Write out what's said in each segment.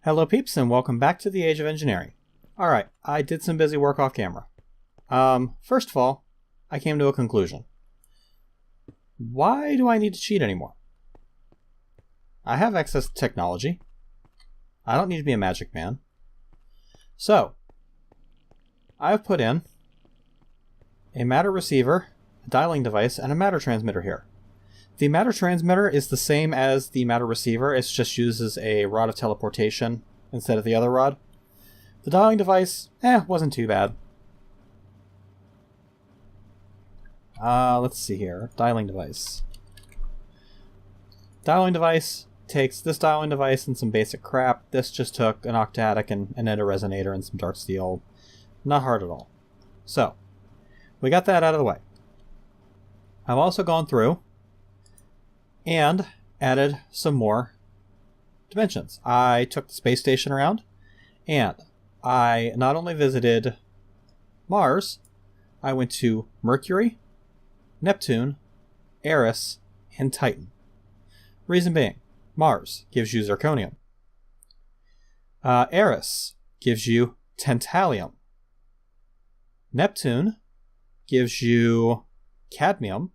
Hello peeps and welcome back to the Age of Engineering. Alright, I did some busy work off camera. First of all, I came to a conclusion. Why do I need to cheat anymore? I have access to technology. I don't need to be a magic man. So, I have put in a matter receiver, a dialing device, and a matter transmitter here. The matter transmitter is the same as the matter receiver, it just uses a rod of teleportation instead of the other rod. The dialing device, wasn't too bad. Let's see here. Dialing device. Dialing device takes this dialing device and some basic crap. This just took an octatic and an resonator and some dark steel. Not hard at all. So, we got that out of the way. I've also gone through and added some more dimensions. I took the space station around, and I not only visited Mars, I went to Mercury, Neptune, Eris, and Titan. Reason being, Mars gives you zirconium. Eris gives you tantalium. Neptune gives you cadmium.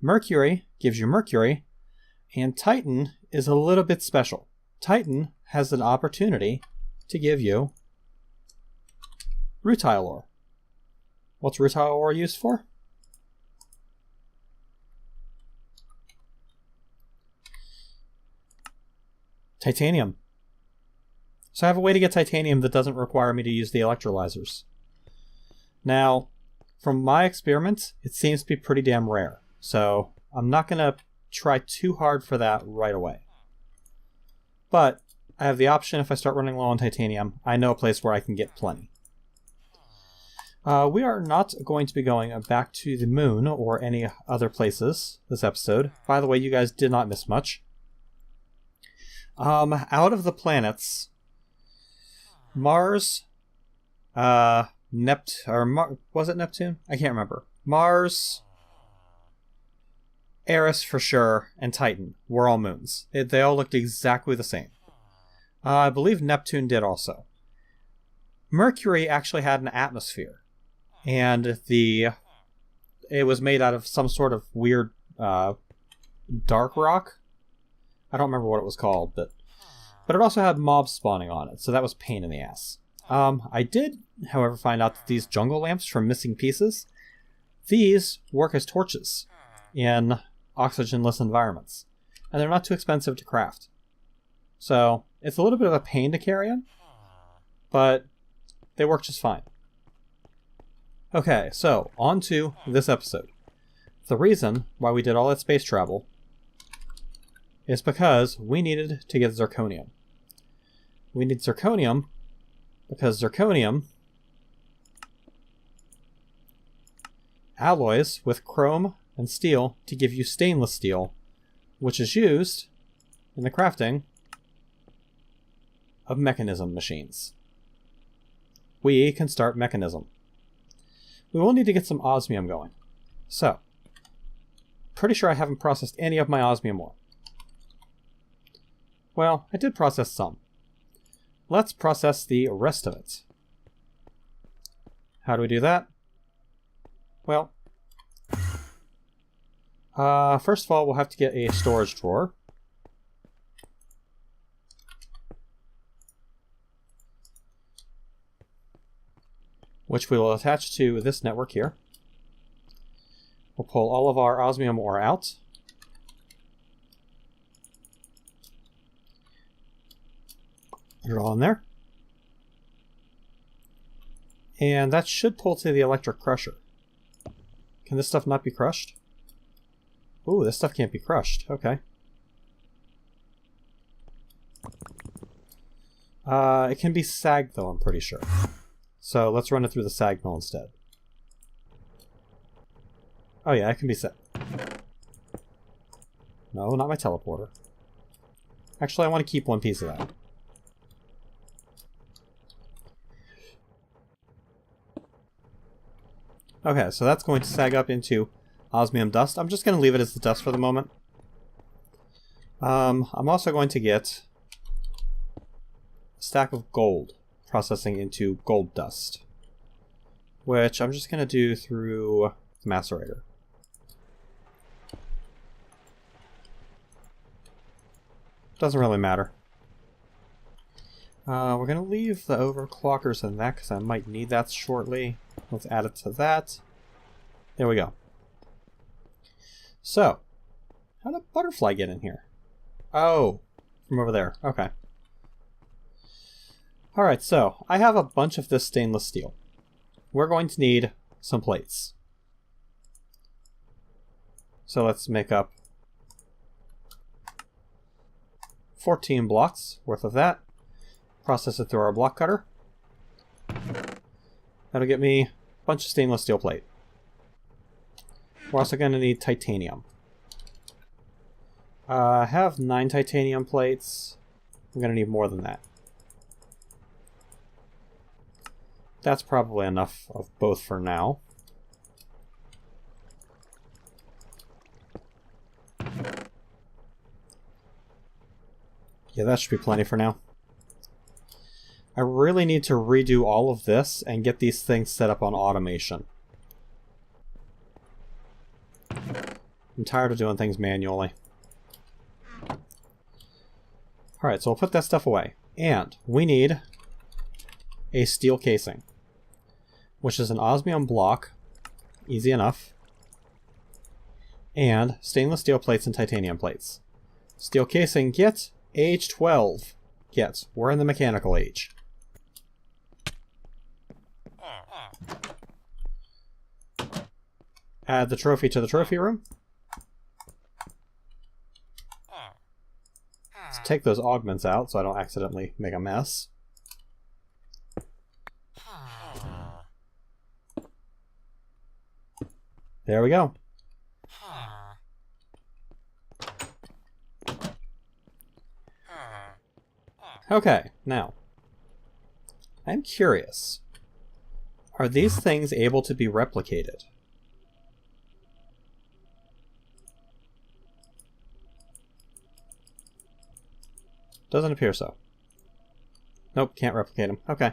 Mercury gives you mercury. And Titan is a little bit special. Titan has an opportunity to give you rutile ore. What's rutile ore used for? Titanium. So I have a way to get titanium that doesn't require me to use the electrolyzers. Now, from my experiments, it seems to be pretty damn rare. So I'm not going to try too hard for that right away. But I have the option if I start running low on titanium. I know a place where I can get plenty. We are not going to be going back to the moon or any other places this episode. By the way, you guys did not miss much. Out of the planets, Mars, was it Neptune? I can't remember. Mars, Eris for sure, and Titan were all moons. They all looked exactly the same. I believe Neptune did also. Mercury actually had an atmosphere, and it was made out of some sort of weird dark rock. I don't remember what it was called, but it also had mobs spawning on it, so that was pain in the ass. I did, however, find out that these jungle lamps from missing pieces, these work as torches in oxygenless environments, and they're not too expensive to craft. So it's a little bit of a pain to carry in, but they work just fine. Okay, so on to this episode. The reason why we did all that space travel is because we needed to get zirconium. We need zirconium because zirconium alloys with chrome and steel to give you stainless steel, which is used in the crafting of Mekanism machines. We can start Mekanism. We will need to get some osmium going. So, pretty sure I haven't processed any of my osmium ore. Well, I did process some. Let's process the rest of it. How do we do that? Well, first of all, we'll have to get a storage drawer. Which we will attach to this network here. We'll pull all of our osmium ore out. Put it all in there. And that should pull to the electric crusher. Can this stuff not be crushed? Ooh, this stuff can't be crushed. Okay. It can be sagged though, I'm pretty sure. So let's run it through the sag mill instead. Oh yeah, it can be set. No, not my teleporter. Actually, I want to keep one piece of that. Okay, so that's going to sag up into osmium dust. I'm just going to leave it as the dust for the moment. I'm also going to get stack of gold processing into gold dust, which I'm just going to do through the macerator. Doesn't really matter. We're going to leave the overclockers in that because I might need that shortly. Let's add it to that. There we go. So, how did butterfly get in here? Oh, from over there. Okay. Alright, so I have a bunch of this stainless steel. We're going to need some plates. So let's make up 14 blocks worth of that. Process it through our block cutter. That'll get me a bunch of stainless steel plate. We're also going to need titanium. I have 9 titanium plates. I'm going to need more than that. That's probably enough of both for now. Yeah, that should be plenty for now. I really need to redo all of this and get these things set up on automation. I'm tired of doing things manually. Alright, so we'll put that stuff away. And we need a steel casing, which is an osmium block, easy enough, and stainless steel plates and titanium plates. Steel casing, get age 12. Get, we're in the mechanical age. Add the trophy to the trophy room. Let's take those augments out so I don't accidentally make a mess. There we go. Okay, now, I'm curious. Are these things able to be replicated? Doesn't appear so. Nope, can't replicate them. Okay.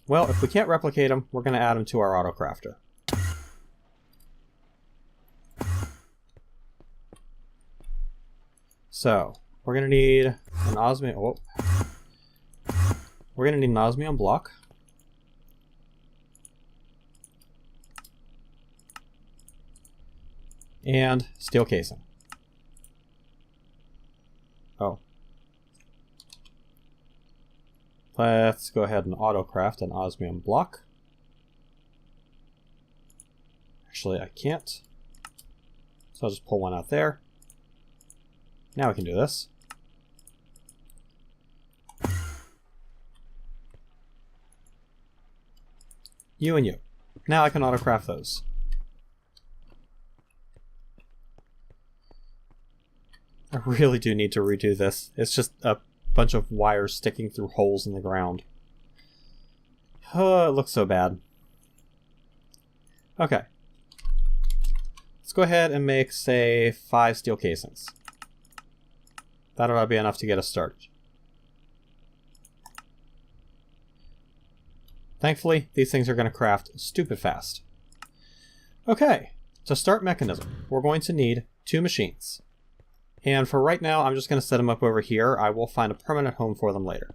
Well, if we can't replicate them, we're going to add them to our autocrafter. So, we're going to need an osmium... Oh. We're going to need an osmium block. And steel casing. Oh. Let's go ahead and autocraft an osmium block. Actually, I can't. So I'll just pull one out there. Now we can do this. You and you. Now I can autocraft those. I really do need to redo this. It's just a bunch of wires sticking through holes in the ground. Oh, it looks so bad. Okay. Let's go ahead and make, say, 5 steel casings. That ought to be enough to get us started. Thankfully, these things are going to craft stupid fast. Okay, to start Mekanism, we're going to need 2 machines. And for right now, I'm just going to set them up over here. I will find a permanent home for them later.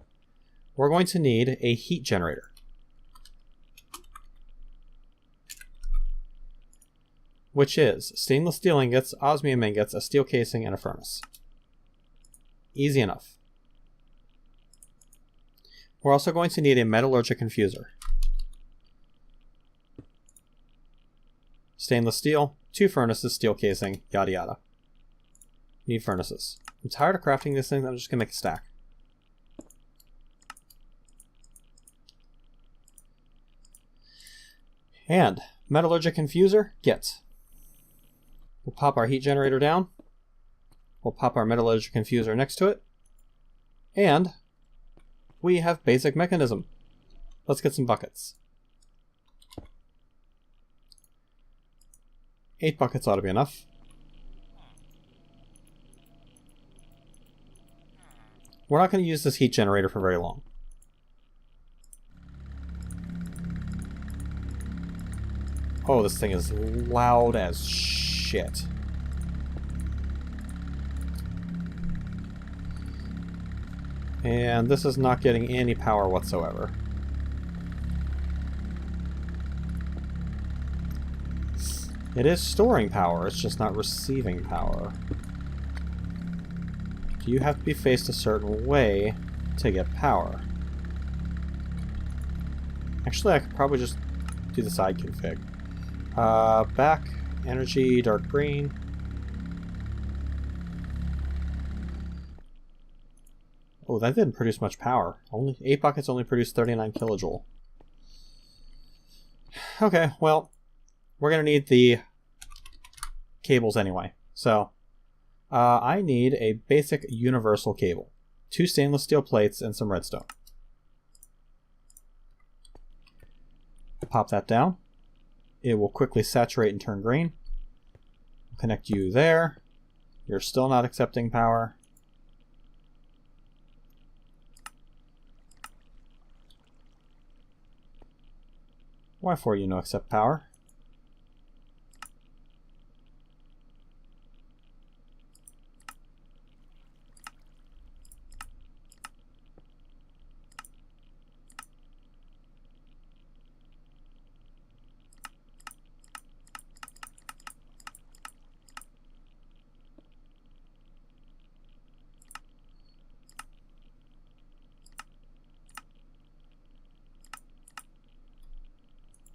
We're going to need a heat generator, which is stainless steel ingots, osmium ingots, a steel casing, and a furnace. Easy enough. We're also going to need a metallurgic infuser. Stainless steel, 2 furnaces, steel casing, yada yada. Need furnaces. I'm tired of crafting this thing, I'm just going to make a stack. And metallurgic infuser, get. We'll pop our heat generator down. We'll pop our metallurgic infuser next to it. And we have basic Mekanism. Let's get some buckets. 8 buckets ought to be enough. We're not going to use this heat generator for very long. Oh, this thing is loud as shit. And this is not getting any power whatsoever. It is storing power, it's just not receiving power. You have to be faced a certain way to get power. Actually, I could probably just do the side config. Back, energy, dark green. Oh, that didn't produce much power. Only 8 buckets only produced 39 kilojoule. Okay, well, we're gonna need the cables anyway. So, I need a basic universal cable. 2 stainless steel plates and some redstone. Pop that down. It will quickly saturate and turn green. Connect you there. You're still not accepting power. Why for you no accept power?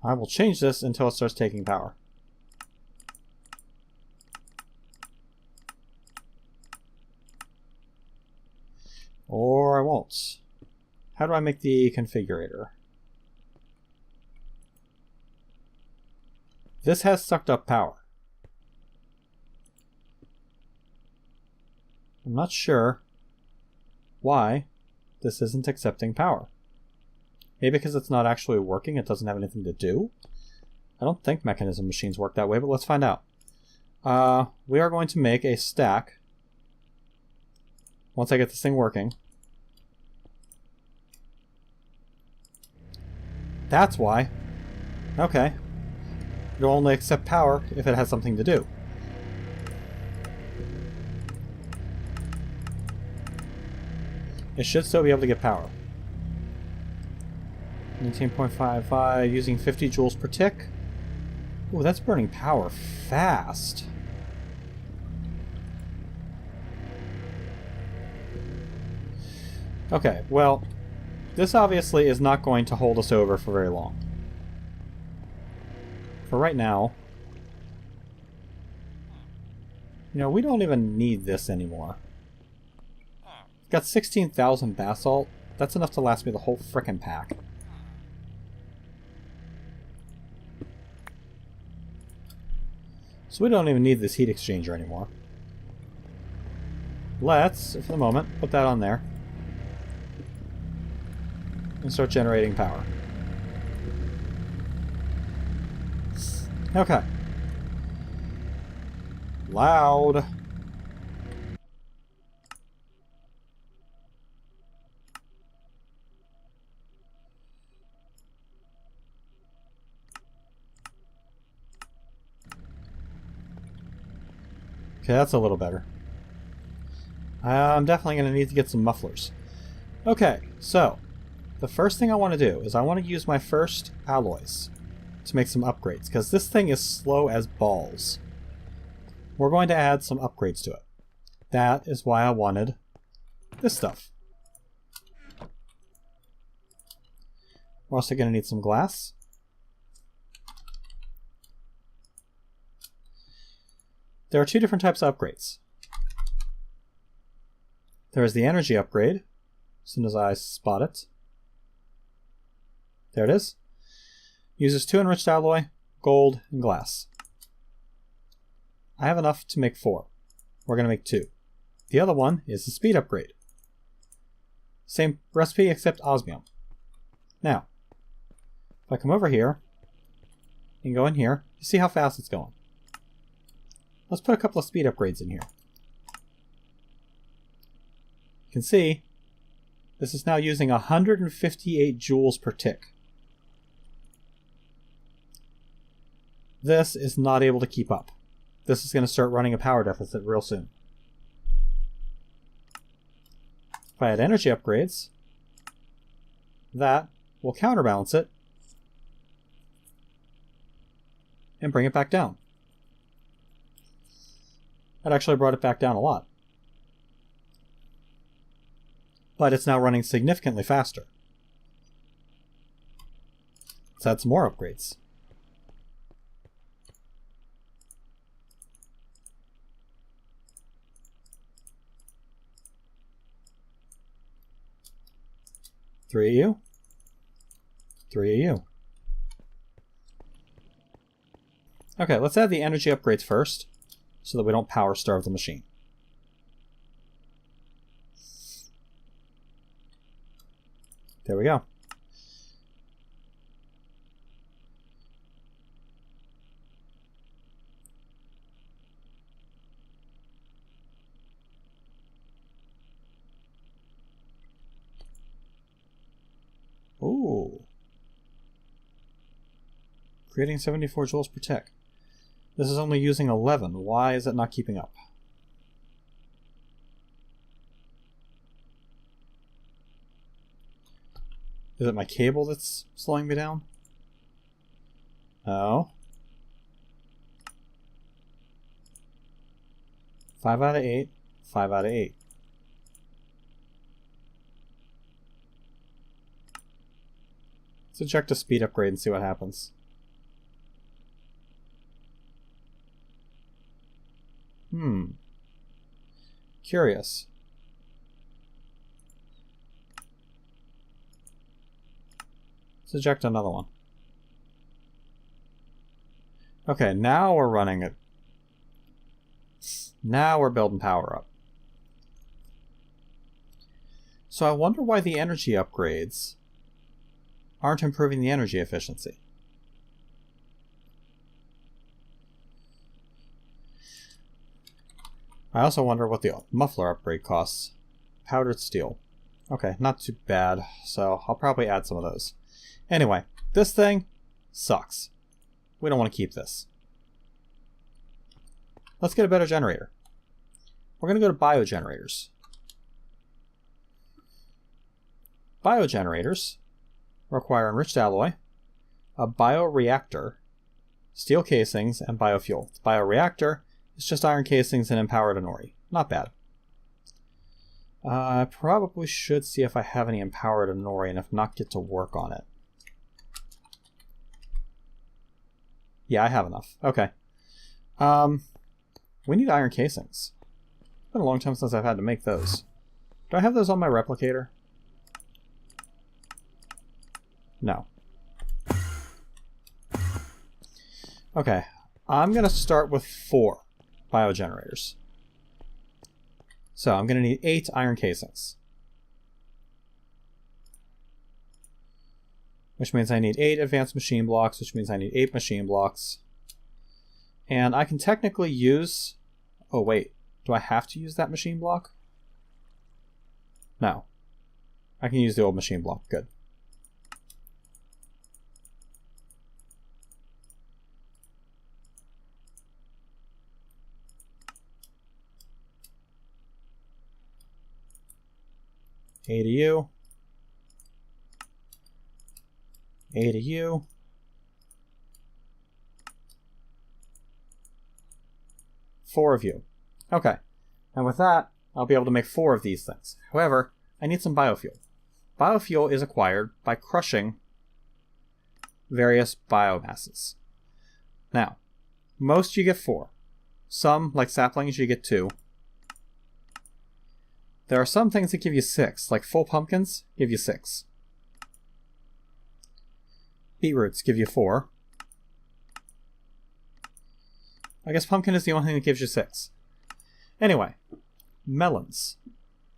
I will change this until it starts taking power. Or I won't. How do I make the configurator? This has sucked up power. I'm not sure why this isn't accepting power. Maybe because it's not actually working, it doesn't have anything to do? I don't think Mekanism machines work that way, but let's find out. We are going to make a stack. Once I get this thing working. That's why. Okay. It'll only accept power if it has something to do. It should still be able to get power. 19.55, using 50 joules per tick. Ooh, that's burning power fast. Okay, well, this obviously is not going to hold us over for very long. For right now, you know, we don't even need this anymore. Got 16,000 basalt. That's enough to last me the whole frickin' pack. So we don't even need this heat exchanger anymore. Let's, for the moment, put that on there. And start generating power. Okay. Loud. Okay, that's a little better. I'm definitely going to need to get some mufflers. Okay, so the first thing I want to do is I want to use my first alloys to make some upgrades, because this thing is slow as balls. We're going to add some upgrades to it. That is why I wanted this stuff. We're also going to need some glass. There are 2 different types of upgrades. There is the energy upgrade, as soon as I spot it. There it is. Uses 2 enriched alloy, gold, and glass. I have enough to make 4. We're going to make 2. The other one is the speed upgrade. Same recipe except osmium. Now, if I come over here and go in here, you see how fast it's going. Let's put a couple of speed upgrades in here. You can see this is now using 158 joules per tick. this is not able to keep up. This is going to start running a power deficit real soon. If I had energy upgrades, that will counterbalance it and bring it back down. That actually brought it back down a lot. But it's now running significantly faster. Let's add some more upgrades. Three of you. Three of you. Okay, let's add the energy upgrades first, so that we don't power starve the machine. There we go. Ooh. Creating 74 joules per tick. This is only using 11. Why is it not keeping up? Is it my cable that's slowing me down? No. 5 out of 8. 5 out of 8. Let's eject a speed upgrade and see what happens. Curious. Let's eject another one. Okay, now we're running it. Now we're building power up. So I wonder why the energy upgrades aren't improving the energy efficiency. I also wonder what the muffler upgrade costs. Powdered steel. Okay, not too bad, so I'll probably add some of those. Anyway, this thing sucks. We don't want to keep this. Let's get a better generator. We're going to go to biogenerators. Biogenerators require enriched alloy, a bioreactor, steel casings, and biofuel. The bioreactor is just iron casings and empowered Anori. Not bad. I probably should see if I have any empowered Anori, and if not, get to work on it. Yeah, I have enough. Okay. We need iron casings. It's been a long time since I've had to make those. Do I have those on my replicator? No. Okay. I'm going to start with 4 biogenerators. So I'm going to need 8 iron casings. Which means I need 8 advanced machine blocks, which means I need 8 machine blocks. And I can technically use... Oh, wait. Do I have to use that machine block? No. I can use the old machine block. Good. A to you. A to you. Four of you. Okay. And with that, I'll be able to make 4 of these things. However, I need some biofuel. Biofuel is acquired by crushing various biomasses. Now, most you get 4. Some, like saplings, you get 2. There are some things that give you 6, like full pumpkins give you 6. Beetroots give you 4. I guess pumpkin is the only thing that gives you 6. Anyway, melons.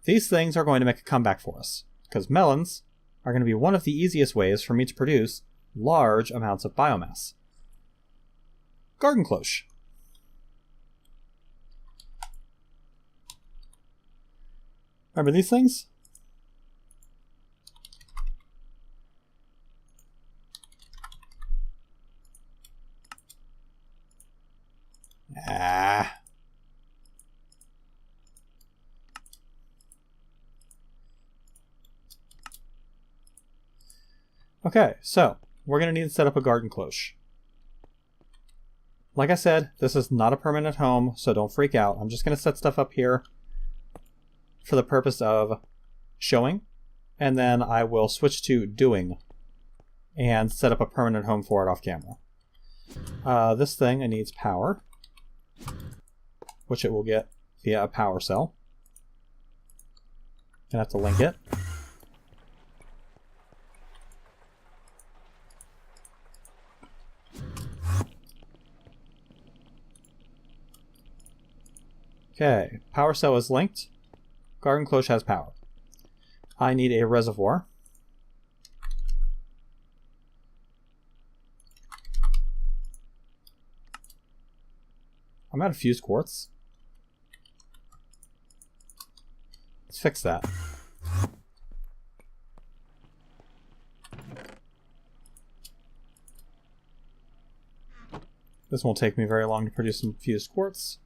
These things are going to make a comeback for us, because melons are going to be one of the easiest ways for me to produce large amounts of biomass. Garden cloche. Remember these things? Okay, so we're going to need to set up a garden cloche. Like I said, this is not a permanent home, so don't freak out. I'm just going to set stuff up here for the purpose of showing, and then I will switch to doing and set up a permanent home for it off camera. This thing needs power, which it will get via a power cell. Gonna have to link it. Okay, power cell is linked. Garden cloche has power. I need a reservoir. I'm out of fused quartz. Let's fix that. This won't take me very long to produce some fused quartz.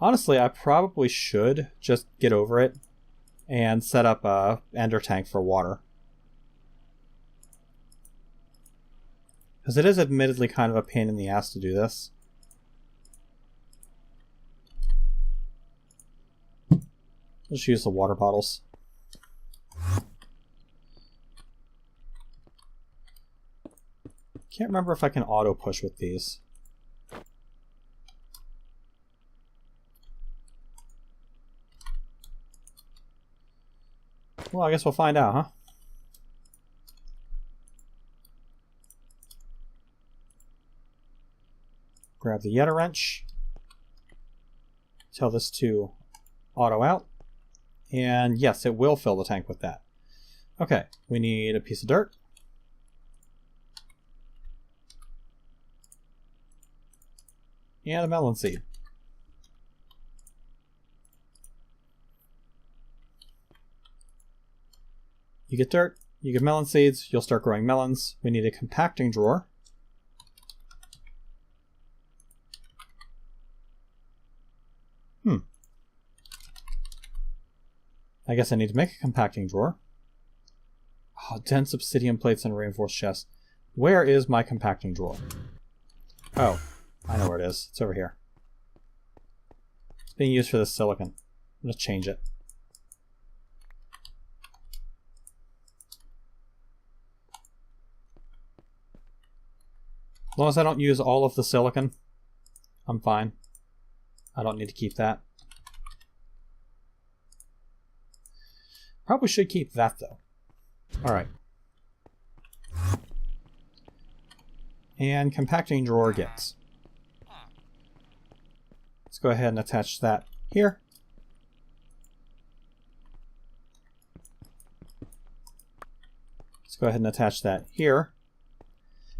Honestly, I probably should just get over it and set up a ender tank for water. Because it is admittedly kind of a pain in the ass to do this. Let's use the water bottles. Can't remember if I can auto push with these. Well, I guess we'll find out, huh? Grab the Yeta wrench. Tell this to auto out. And yes, it will fill the tank with that. Okay, we need a piece of dirt. And a melon seed. You get dirt, you get melon seeds, you'll start growing melons. We need a compacting drawer. I guess I need to make a compacting drawer. Oh, dense obsidian plates and reinforced chests. Where is my compacting drawer? Oh, I know where it is. It's over here. It's being used for this silicon. I'm going to change it. As long as I don't use all of the silicon, I'm fine. I don't need to keep that. Probably should keep that, though. Alright. And compacting drawer gets. Let's go ahead and attach that here. Let's go ahead and attach that here.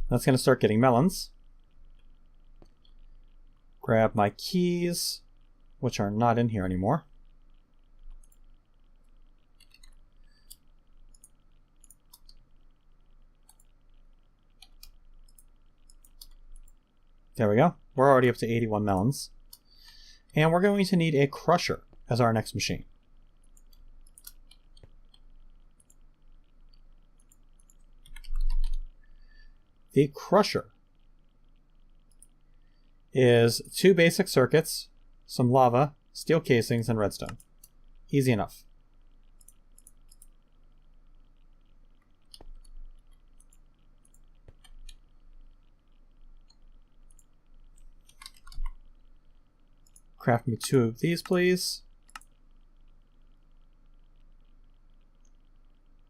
That's going to start getting melons. Grab my keys, which are not in here anymore. There we go. We're already up to 81 melons. And we're going to need a crusher as our next machine. The crusher is 2 basic circuits, some lava, steel casings, and redstone. Easy enough. Craft me 2 of these, please.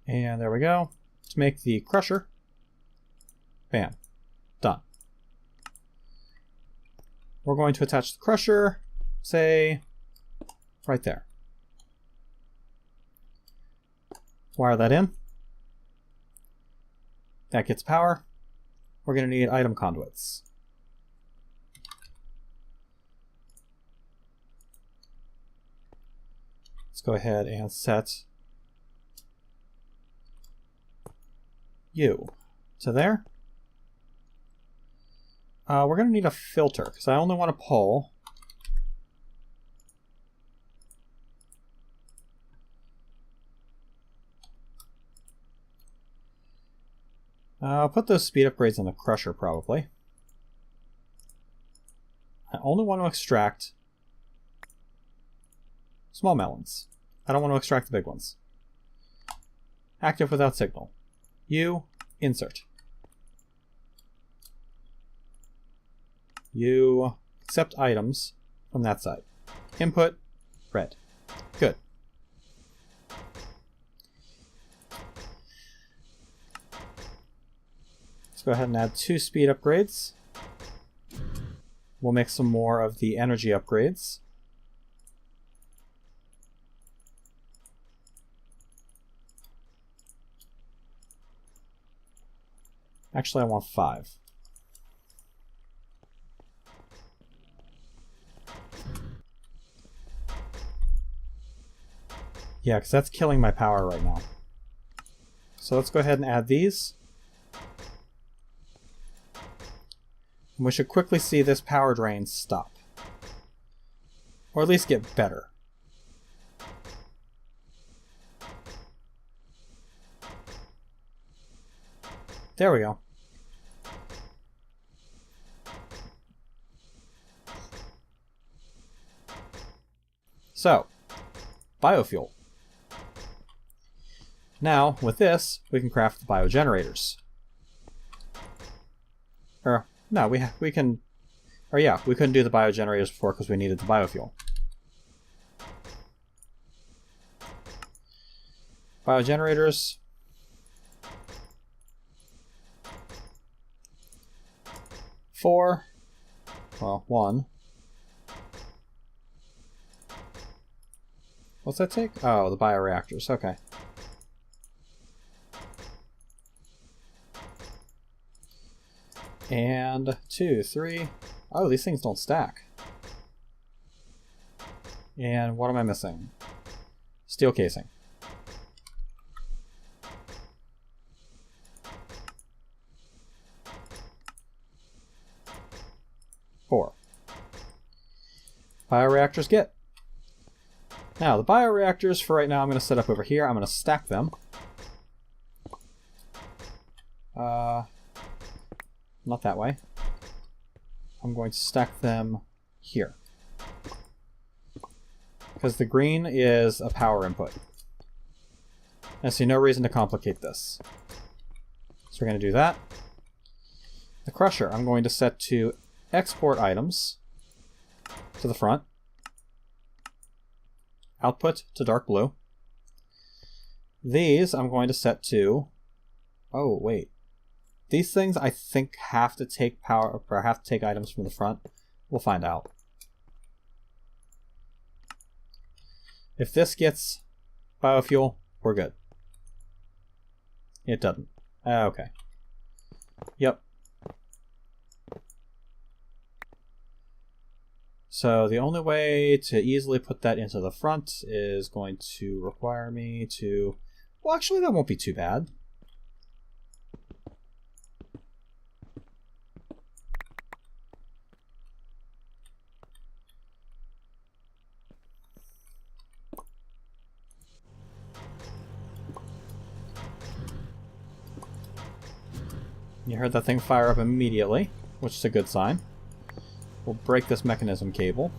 And there we go. Let's make the crusher. Bam. Done. We're going to attach the crusher, say, right there. Wire that in. That gets power. We're going to need item conduits. Let's go ahead and set you to there. We're going to need a filter because I only want to pull I'll put those speed upgrades on the crusher, probably. I only want to extract small melons. I don't want to extract the big ones. Active without signal. You, insert. You accept items from that side. Input, red. Good. Let's go ahead and add 2 speed upgrades. We'll make some more of the energy upgrades. Actually, I want 5. Yeah, because that's killing my power right now. So let's go ahead and add these. And we should quickly see this power drain stop. Or at least get better. There we go. So, biofuel. Now, with this, we can craft the biogenerators. Or, no, we can... Or yeah, we couldn't do the biogenerators before because we needed the biofuel. Biogenerators. Four. Well, 1. What's that take? Oh, the bioreactors. Okay. And 2, 3. Oh, these things don't stack. And what am I missing? Steel casing. 4. Bioreactors get. Now, the bioreactors for right now I'm going to set up over here. I'm going to stack them. Not that way. I'm going to stack them here. Because the green is a power input. I see no reason to complicate this. So we're going to do that. The crusher I'm going to set to export items to the front. Output to dark blue. These I'm going to set to... Oh, wait. These things I think have to take power, or have to take items from the front. We'll find out. If this gets biofuel, we're good. It doesn't. Okay. Yep. So the only way to easily put that into the front is going to require me to... Well, actually, that won't be too bad. You heard that thing fire up immediately, which is a good sign. We'll break this mechanism cable,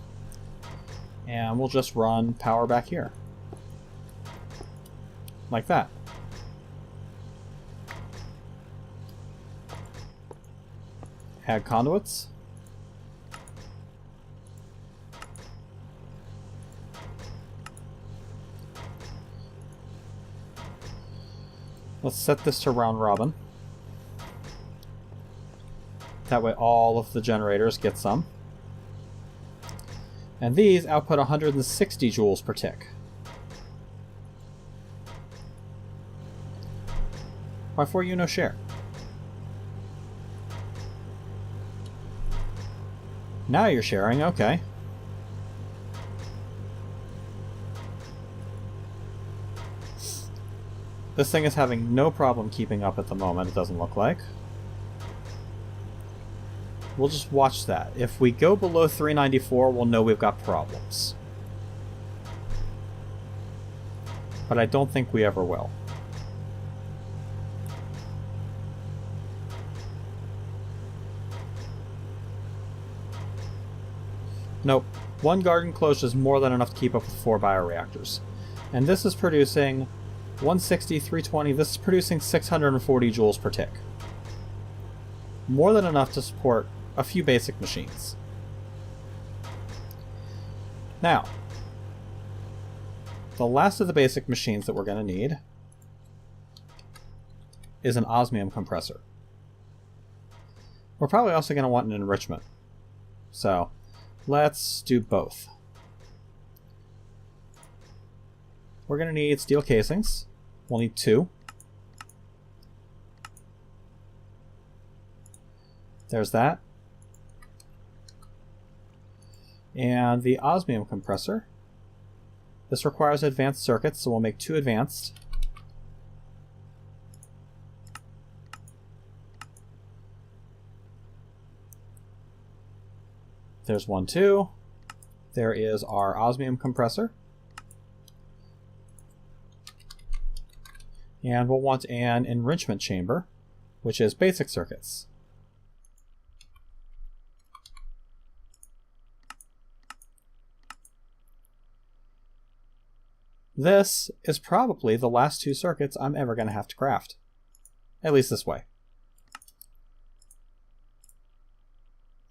and we'll just run power back here. Like that. Add conduits. Let's set this to round robin. That way all of the generators get some. And these output 160 joules per tick. Why for you no share? Now you're sharing, okay. This thing is having no problem keeping up at the moment, it doesn't look like. We'll just watch that. If we go below 394, we'll know we've got problems. But I don't think we ever will. Nope. One garden cloche is more than enough to keep up with 4 bioreactors. And this is producing 160, 320, this is producing 640 joules per tick. More than enough to support a few basic machines. Now, the last of the basic machines that we're going to need is an osmium compressor. We're probably also going to want an enrichment. So, let's do both. We're going to need steel casings. We'll need 2. There's that. And the osmium compressor. This requires advanced circuits, so we'll make 2 advanced. There's 1, 2. There is our osmium compressor. And we'll want an enrichment chamber, which is basic circuits. This is probably the last 2 circuits I'm ever going to have to craft. At least this way.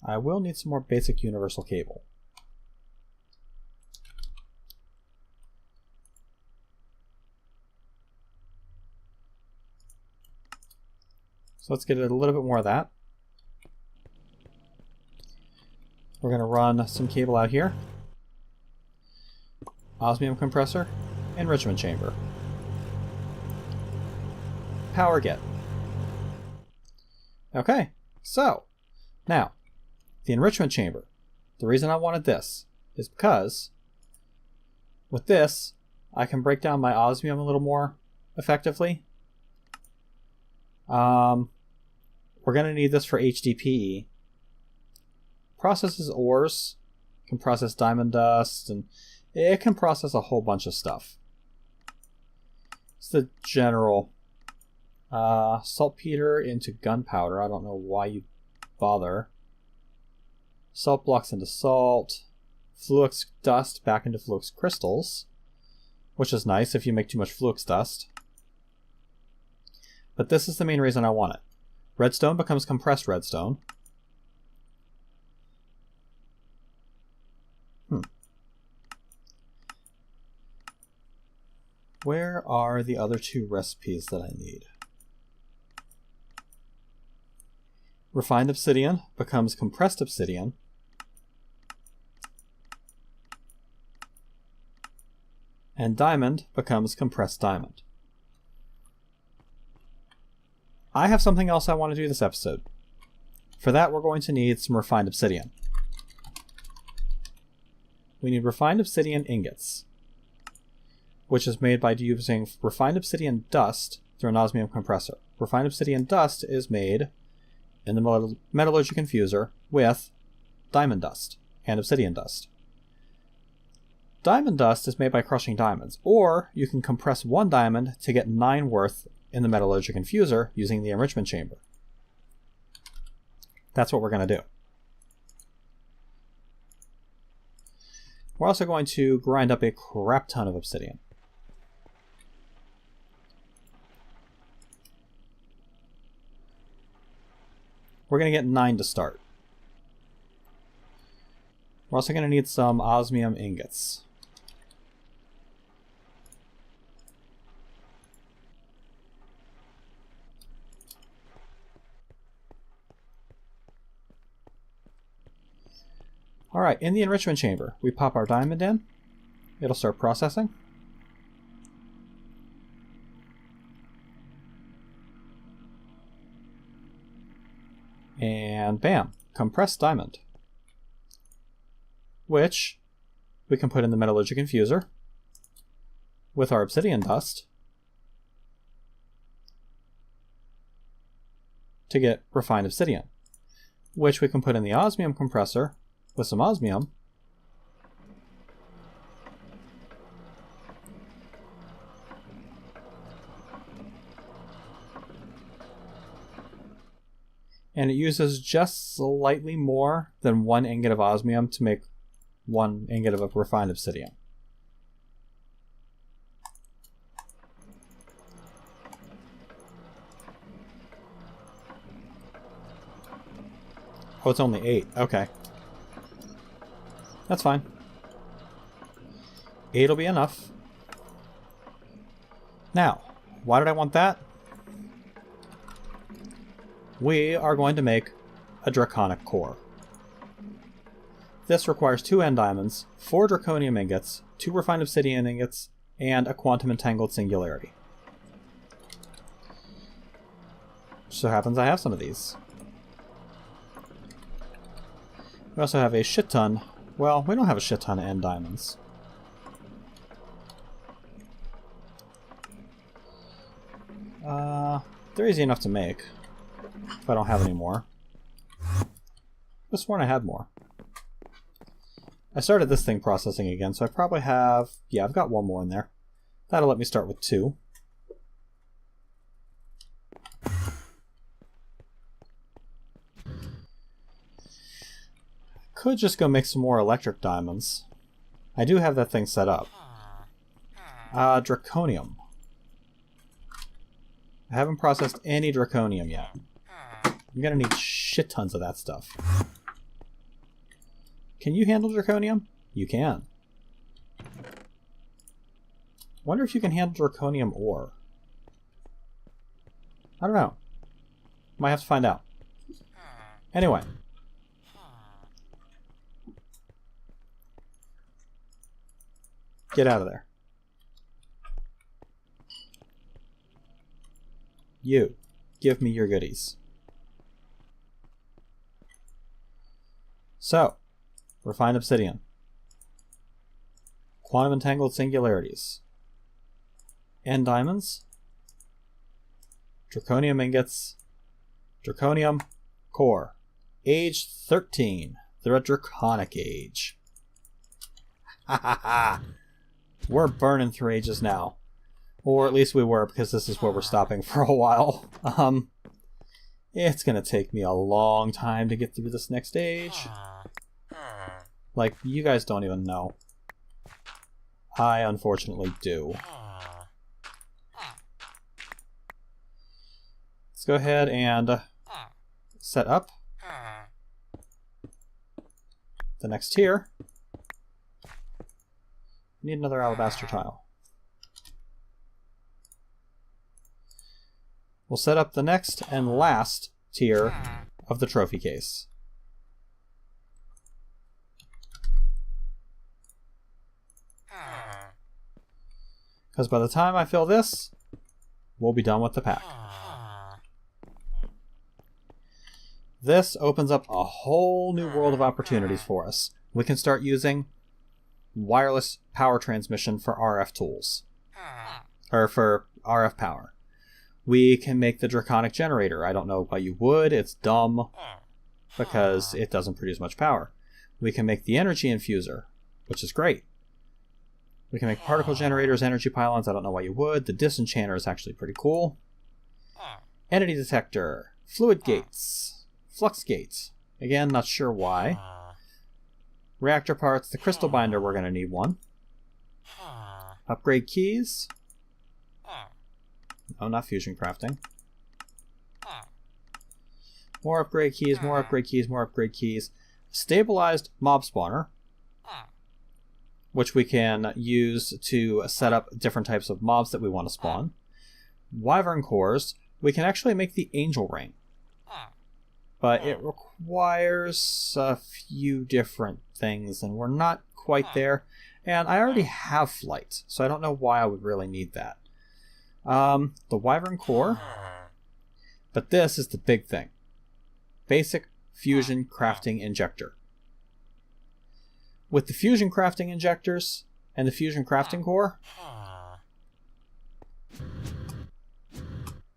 I will need some more basic universal cable. So let's get a little bit more of that. We're going to run some cable out here. Osmium compressor, enrichment chamber. Power get. Okay, so now the enrichment chamber. The reason I wanted this is because with this I can break down my osmium a little more effectively. We're going to need this for HDPE. Processes ores, can process diamond dust, and it can process a whole bunch of stuff. It's the general. Saltpeter into gunpowder. I don't know why you bother. Salt blocks into salt. Fluix dust back into fluix crystals, which is nice if you make too much fluix dust. But this is the main reason I want it. Redstone becomes compressed redstone. Where are the other 2 recipes that I need? Refined obsidian becomes compressed obsidian. And diamond becomes compressed diamond. I have something else I want to do this episode. For that, we're going to need some refined obsidian. We need refined obsidian ingots, which is made by using refined obsidian dust through an osmium compressor. Refined obsidian dust is made in the metallurgic infuser with diamond dust and obsidian dust. Diamond dust is made by crushing diamonds, or you can compress 1 diamond to get 9 worth in the metallurgic infuser using the enrichment chamber. That's what we're going to do. We're also going to grind up a crap ton of obsidian. We're going to get 9 to start. We're also going to need some osmium ingots. Alright, in the enrichment chamber, we pop our diamond in. It'll start processing. And bam, compressed diamond. Which we can put in the metallurgic infuser with our obsidian dust to get refined obsidian, which we can put in the osmium compressor with some osmium and it uses just slightly more than 1 ingot of osmium to make 1 ingot of refined obsidian. Oh, it's only 8. Okay. That's fine. 8 will be enough. Now, why did I want that? We are going to make a Draconic core. This requires 2 end diamonds, 4 draconium ingots, 2 refined obsidian ingots, and a quantum entangled singularity. Just so happens I have some of these. We also have a shit ton. Well, we don't have a shit ton of end diamonds. They're easy enough to make. If I don't have any more. I could have sworn I had more. I started this thing processing again, so I probably have... Yeah, I've got 1 more in there. That'll let me start with 2. Could just go make some more electric diamonds. I do have that thing set up. Draconium. I haven't processed any draconium yet. I'm gonna need shit tons of that stuff. Can you handle draconium? You can. Wonder if you can handle draconium ore. I don't know. Might have to find out. Anyway. Get out of there. You. Give me your goodies. So, refined obsidian. Quantum entangled singularities. End diamonds. Draconium ingots. Draconium core. Age 13. They're a Draconic age. Ha ha ha! We're burning through ages now. Or at least we were, because this is where we're stopping for a while. It's gonna take me a long time to get through this next age. Like, you guys don't even know. I unfortunately do. Let's go ahead and set up the next tier. Need another alabaster tile. We'll set up the next and last tier of the trophy case. Because by the time I fill this, we'll be done with the pack. This opens up a whole new world of opportunities for us. We can start using wireless power transmission for RF tools. Or for RF power. We can make the Draconic generator. I don't know why you would. It's dumb. Because it doesn't produce much power. We can make the energy infuser, which is great. We can make particle generators, energy pylons. I don't know why you would. The disenchanter is actually pretty cool. Entity detector. Fluid gates. Flux gates. Again, not sure why. Reactor parts. The crystal binder, we're going to need one. Upgrade keys. No, not fusion crafting. More upgrade keys, more upgrade keys, more upgrade keys. Stabilized mob spawner, which we can use to set up different types of mobs that we want to spawn. Wyvern cores. We can actually make the angel ring. But it requires a few different things, and we're not quite there. And I already have flight, so I don't know why I would really need that. The Wyvern core. But this is the big thing. Basic fusion crafting injector. With the fusion crafting injectors and the fusion crafting core,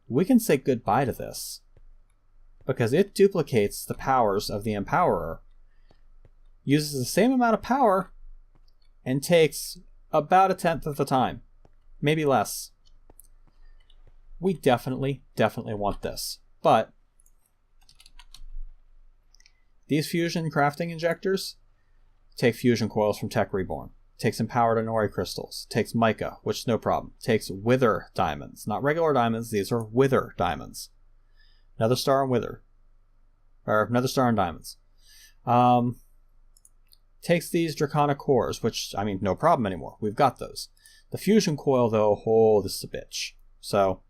we can say goodbye to this. Because it duplicates the powers of the Empowerer, uses the same amount of power, and takes about 1/10 of the time. Maybe less. We definitely want this. But these fusion crafting injectors take fusion coils from Tech Reborn. Takes empowered Inori crystals. Takes mica, which is no problem. Takes wither diamonds. Not regular diamonds, these are wither diamonds. Another star and wither. Or another star and diamonds. Takes these draconic cores, which, I mean, no problem anymore. We've got those. The fusion coil, though, oh, this is a bitch. So,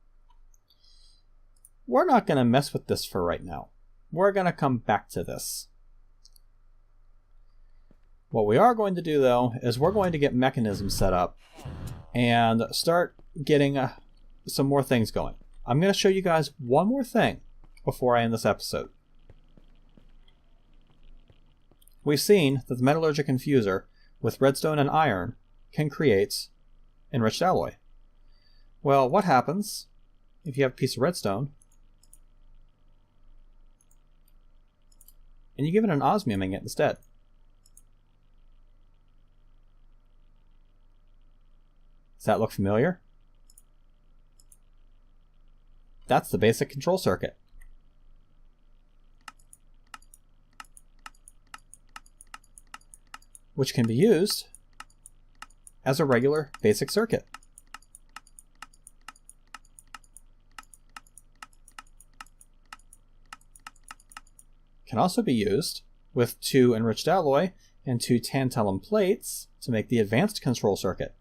we're not going to mess with this for right now. We're going to come back to this. What we are going to do, though, is we're going to get Mekanism set up and start getting some more things going. I'm going to show you guys one more thing before I end this episode. We've seen that the metallurgic infuser with redstone and iron can create enriched alloy. Well, what happens if you have a piece of redstone and you give it an osmium ingot instead? Does that look familiar? That's the basic control circuit. Which can be used as a regular basic circuit. Can also be used with 2 enriched alloy and 2 tantalum plates to make the advanced control circuit.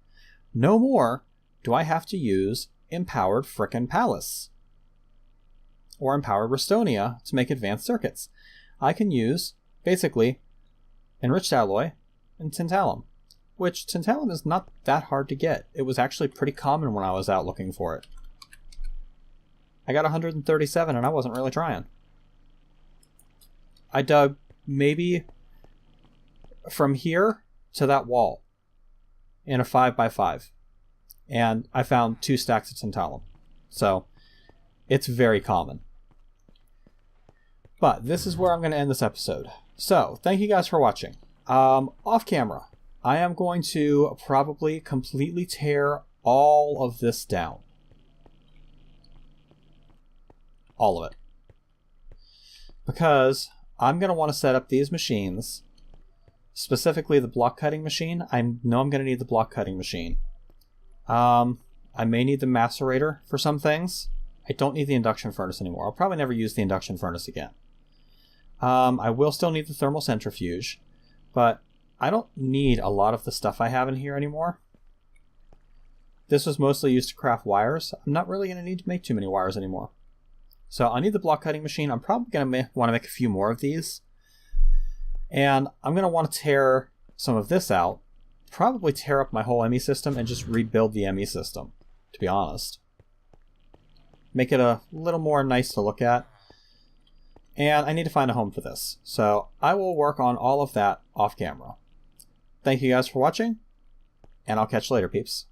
No more do I have to use empowered frickin' Palace or empowered Restonia to make advanced circuits. I can use, basically, enriched alloy and tantalum, which tantalum is not that hard to get. It was actually pretty common when I was out looking for it. I got 137 and I wasn't really trying. I dug maybe from here to that wall in a 5x5, and I found 2 stacks of tantalum. So it's very common. But this is where I'm going to end this episode. So thank you guys for watching. Off camera, I am going to probably completely tear all of this down. All of it. Because I'm going to want to set up these machines, specifically the block cutting machine. I know I'm going to need the block cutting machine. I may need the macerator for some things. I don't need the induction furnace anymore. I'll probably never use the induction furnace again. I will still need the thermal centrifuge, but I don't need a lot of the stuff I have in here anymore. This was mostly used to craft wires. I'm not really going to need to make too many wires anymore. So I need the block cutting machine. I'm probably going to want to make a few more of these. And I'm going to want to tear some of this out. Probably tear up my whole ME system and just rebuild the ME system, to be honest. Make it a little more nice to look at. And I need to find a home for this. So I will work on all of that off camera. Thank you guys for watching, and I'll catch you later, peeps.